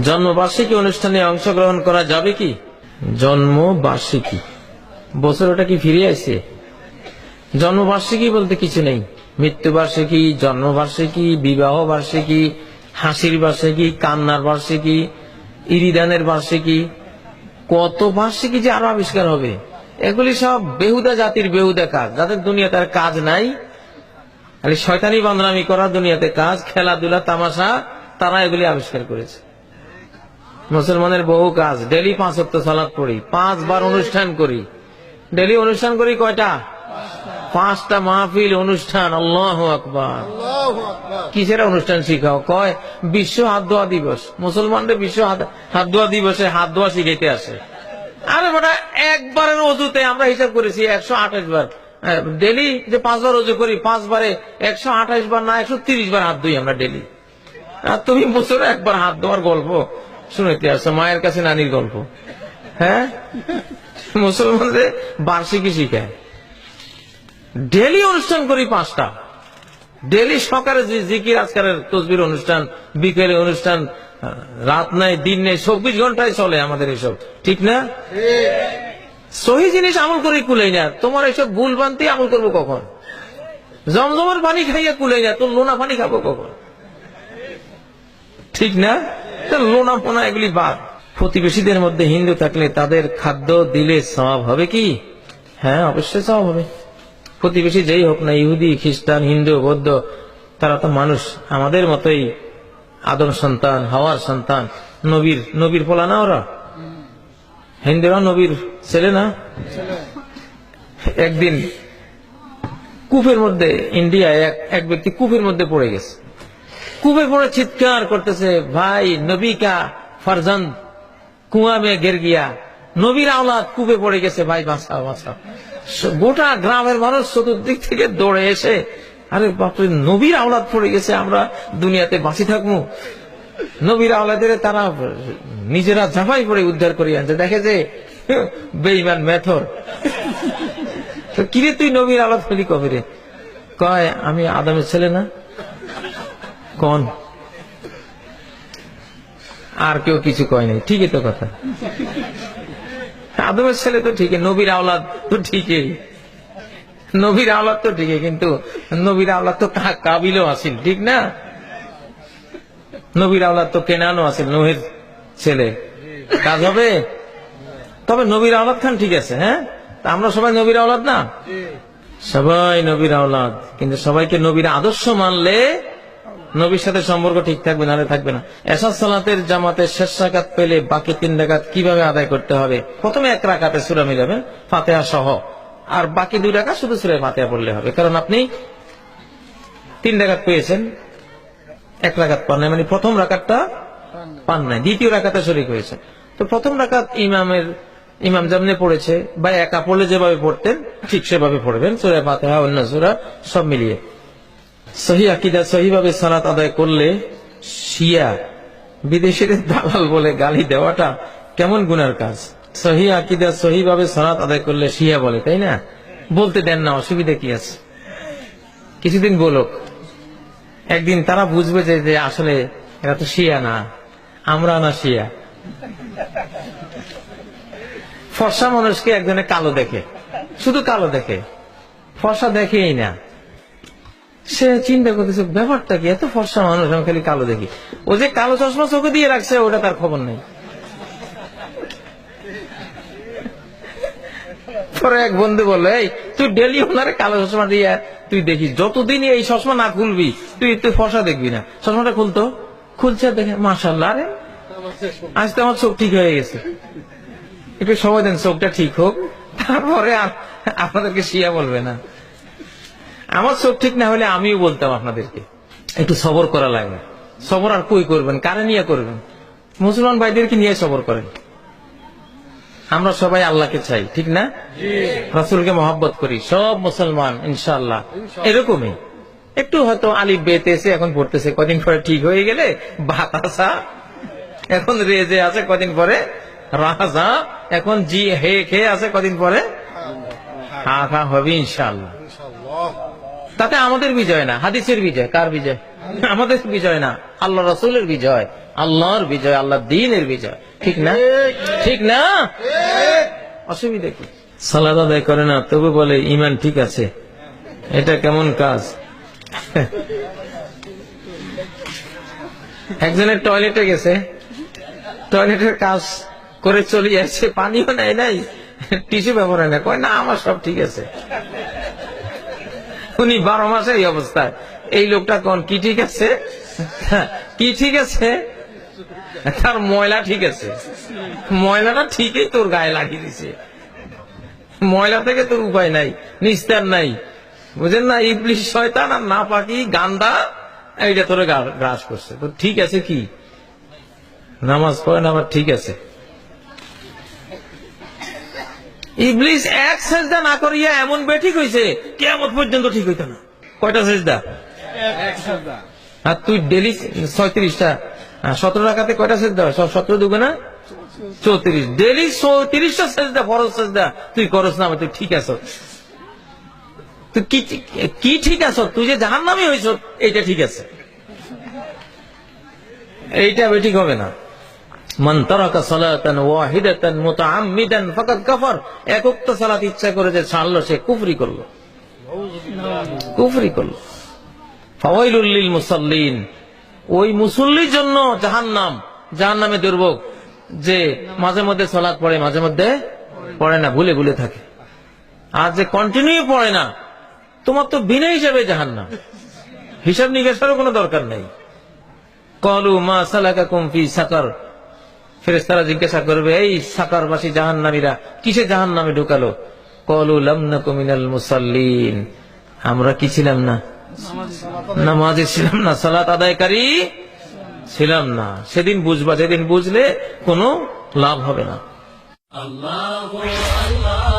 জন্মবার্ষিকী অনুষ্ঠানে অংশগ্রহণ করা যাবে কি? জন্মবার্ষিকী বছর ওটা কি ফিরে আসছে? জন্মবার্ষিকী বলতে কিছু নেই। মৃত্যুবার্ষিকী, জন্মবার্ষিকী, বিবাহ বার্ষিকী, হাসির বার্ষিকী, কান্নার বার্ষিকী, ইরিদানের বার্ষিকী, কত বার্ষিকী যে আরো আবিষ্কার হবে। এগুলি সব বেহুদা জাতির বেহুদা কাজ, যাদের দুনিয়াতে আর কাজ নাই, খালি শয়তানি বান্দরামি করা দুনিয়াতে কাজ, খেলাধুলা তামাশা, তারা এগুলি আবিষ্কার করেছে। মুসলমানের বহু কাজ, ডেলি 5 ওয়াক্ত সালাত পড়ি, 5 বার অনুষ্ঠান করি, ডেলি অনুষ্ঠান করি কয়টা? 5টা মাহফিল অনুষ্ঠান। আল্লাহু আকবার। কিসের অনুষ্ঠান শিখাও? কয় বিশ্ব হাত ধোয়া দিবস। মুসলমানদের বিশ্ব হাত ধোয়া দিবসে হাত ধোয়া শিখাইতে আসে। আরে বেটা, একবারের অজুতে আমরা হিসাব করেছি 128 বার। ডেলি যে 5 বার অজু করি, 5 বারে 128 বার না 130 বার হাত ধুই আমরা ডেলি। আর তুমি বছরে একবার হাত ধোয়ার গল্প শুনাইতে আসছো, মায়ের কাছে নানির গল্প। হ্যাঁ, মুসলমানদের বার্ষিকী শিখায়। ডেলি অনুষ্ঠান করি 5টা, ডেলি সকালে জিকির আজকারের তসবির অনুষ্ঠান, বিকেলে অনুষ্ঠান, রাত নাই দিন নেই, 24 ঘন্টায় চলে আমাদের এসব, ঠিক না? সহি জিনিস আমল করে কুলাই না, তোমার এসব ভুল বানতে আমল করবো কখন? জমজমের পানি খাইয়া কুলাই না, তোর লোনা পানি খাবো কখন? ঠিক না? লোনা পোনা এগুলি বাদ। প্রতিবেশীদের মধ্যে হিন্দু থাকলে তাদের খাদ্য দিলে সওয়াব হবে কি? হ্যাঁ, অবশ্যই সওয়াব হবে। প্রতিবেশী যেই হোক না, ইহুদি, খ্রিস্টান, হিন্দু, বৌদ্ধ, তারা তো মানুষ, আমাদের মতোই আদম সন্তান, হাওয়ার সন্তান, নবীর পোলা না ওরা? হিন্দুরা নবীর ছেলে না? একদিন কূপের মধ্যে, ইন্ডিয়ায় এক ব্যক্তি কূপের মধ্যে পড়ে গেছে। কূপে পড়ে চিৎকার করতেছে, ভাই নবী কা ফরজন্দ কুয়া মে গির গিয়া, নবীর আওলাদ কূপে পড়ে গেছে, ভাই বাঁচাও বাঁচাও। গোটা গ্রামের মানুষ চতুর্দিক থেকে দৌড়ে এসে, আরে বাপরে, নবীর আওলাদ পড়ে গেছে, আমরা দুনিয়াতে বাঁচি থাকবো? নবীর আওলাদের তারা নিজেরা ঝাঁপাই পড়ে উদ্ধার করে আনছে, দেখে যে বেঈমান মেথর। কিরে তুই নবীর আওলাদ হলি কবে রে? কয় আমি আদমের ছেলে না। কোন আর কেউ কিছু কয় নাই, ঠিকই তো কথা। আদমের ছেলে তো ঠিকই, নবীর আওলাদ তো ঠিকই, নবীর আওলাদ তো ঠিকই, কিন্তু নবীর আওলাদ তো কাবিলও আসিল, ঠিক না? নবীর আওলাদ তো কেনানও আসিল, নোহের ছেলে, কাজ হবে? তবে নবীর আওলাদ খান ঠিক আছে। হ্যাঁ, আমরা সবাই নবীর আওলাদ না? সবাই নবীর আওলাদ, কিন্তু সবাইকে নবীর আদর্শ মানলে নবীর সাথে সম্পর্ক ঠিক থাকবে, নাহলে থাকবে না। এশার সালাতের জামাতের শেষ রাকাত পেলে বাকি 3 রাকাত কিভাবে আদায় করতে হবে? প্রথমে 1 রাকাতে সূরা মিলাবেন ফাতিহা সহ, আর বাকি 2 রাকাত শুধু সূরা ফাতিহা পড়লে হবে। কারণ আপনি 3 রাকাত পেয়েছেন, 1 রাকাত পান নাই, মানে প্রথম রাকাতটা পান নাই, দ্বিতীয় রাকাতে শরীক হয়েছে। তো প্রথম রাকাত ইমাম যেমনি পড়েছে বা একা পড়লে যেভাবে পড়তেন ঠিক সেভাবে পড়বেন, সূরা ফাতিহা অন্য সূরা সব মিলিয়ে। সহি আকীদা সহিভাবে সালাত আদায় করলে শিয়া বিদেশিদের দালাল বলে গালি দেওয়াটা কেমন গুনার কাজ? সহি আকীদা সহিভাবে সালাত আদায় করলে শিয়া বলে, তাই না? বলতে দেন না, অসুবিধা কি আছে? কিছুদিন বলুক, একদিন তারা বুঝবে যে আসলে এরা তো শিয়া না, আমরা না শিয়া। ফর্সা মানুষকে একজনে কালো দেখে, শুধু কালো দেখে, ফর্সা দেখেই না। সে চিন্তা করতেছে ব্যাপারটা কি, এত ফর্সা মানুষ আমি খালি কালো দেখি। ও যে কালো চশমা চোখে দিয়ে রাখছে ওটা তার খবর নেই। পরে এক বন্ধু বললো, এই তুই ডেলি ওনারে কালো চশমা দিয়ে তুই দেখিস, যতদিন এই চশমা না খুলবি তুই ফর্সা দেখবি না। চশমাটা খুলছে, দেখে মাশাআল্লাহ, আরে আজ তো আমার চোখ ঠিক হয়ে গেছে। একটু সময় দেন, চোখটা ঠিক হোক, তারপরে আপনাদেরকে শিয়া বলবে না। আমার চোখ ঠিক না হলে আমিও বলতাম আপনাদেরকে। একটু সবর করা লাগে। সবর আর কই করবেন, কারে নিয়ে করবেন? মুসলমান ভাইদেরকে নিয়ে সবর করেন। আমরা সবাই আল্লাহকে চাই, ঠিক না? রাসূলকে মহব্বত করি, সব মুসলমান ইনশাআল্লাহ এরকমই। একটু হয়তো আলিফ বেতেছে এখন পড়তেছে, কদিন পরে ঠিক হয়ে গেলে বাতাসা, এখন রেজে আছে, কদিন পরে রাজা, এখন জি হে খে আছে, কদিন পরে হা খা হবে ইনশাআল্লাহ। তাতে আমাদের বিজয় না, হাদিসের বিজয়। কার বিজয়? আমাদের বিজয় না, আল্লাহ রাসূলের বিজয়, আল্লাহর বিজয়, আল্লাহ দ্বীনের বিজয়। ঠিক না? ঠিক না? অসুবিধা কি? সালাত আদায় করে না, তবু বলে ঈমান ঠিক আছে। এটা কেমন কাজ? একজনের টয়লেটে গেছে, টয়লেটের কাজ করে চলে আসছে, পানিও নেয় নাই, টিস্যু ব্যবহার হয় না, কয় না আমার সব ঠিক আছে। উনি 12 মাসে এই অবস্থায়। এই লোকটা কোন কি ঠিক আছে? কি ঠিক আছে? তার ময়লা ঠিক আছে। ময়লাটা ঠিকই তোর গায়ে লাগিয়ে দিছে, ময়লা থেকে তোর উপায় নাই, নিস্তার নাই। বুঝেন না? ইবলিশ, শয়তান আর নাপাকি গান্দা এইটা তোরে গ্রাস করছে। তো ঠিক আছে কি? নামাজ পড়ে না, আবার ঠিক আছে। ইবলিশ এক সেজদা না করিয়া এমন বেঠিক হইছে, কিয়ামত পর্যন্ত ঠিক হইতো না। কয়টা সেজদা? আর তুই ডেলি 36টা, 17 রাকাতে কয়টা সেজদা? 17 দুগুণে না 34। ডেলি 34টা সেজদা, ফরজ সেজদা তুই করস না, তুই ঠিক আছ? তুই কি ঠিক আছ? তুই যে জাহান্নামী হইছ এইটা ঠিক আছে, এইটা বেঠিক হবে না। মান তারাকা সালাতান ওয়াহিদাতান মুতাআম্মিদান ফাকাদ কাফার। এক ওয়াক্ত সালাত ইচ্ছা করে যে ছাড়লো, সে কুফরি করলো, কুফরি করলো। ফাওয়াইলুল লিল মুসাল্লিন, ওই মুসল্লির জন্য জাহান্নাম, জাহান্নামে দুর্ভোগ, যে মাঝে মধ্যে সালাত পড়ে, মাঝে মধ্যে পড়ে না, ভুলে ভুলে থাকে। আর যে কন্টিনিউ পড়ে না, তোমার তো বিনা হিসাবে জাহান্নাম, হিসাব নিকাশেরও কোনো দরকার নেই। ক্বালু মা সালাকাকুম ফি সাকার, ফেরেশতারা জিজ্ঞাসা করবে, এই সাকারবাসী জাহান্নামীরা কিসে জাহান্নামে ঢুকালো? ক্বালু লাম নাকু মিনাল মুসাল্লিন, আমরা কি ছিলাম না? নামাজি ছিলাম না, সালাত আদায়কারী ছিলাম না। সেদিন বুঝবা, যেদিন বুঝলে কোনো লাভ হবে না। আল্লাহু আল্লাহ।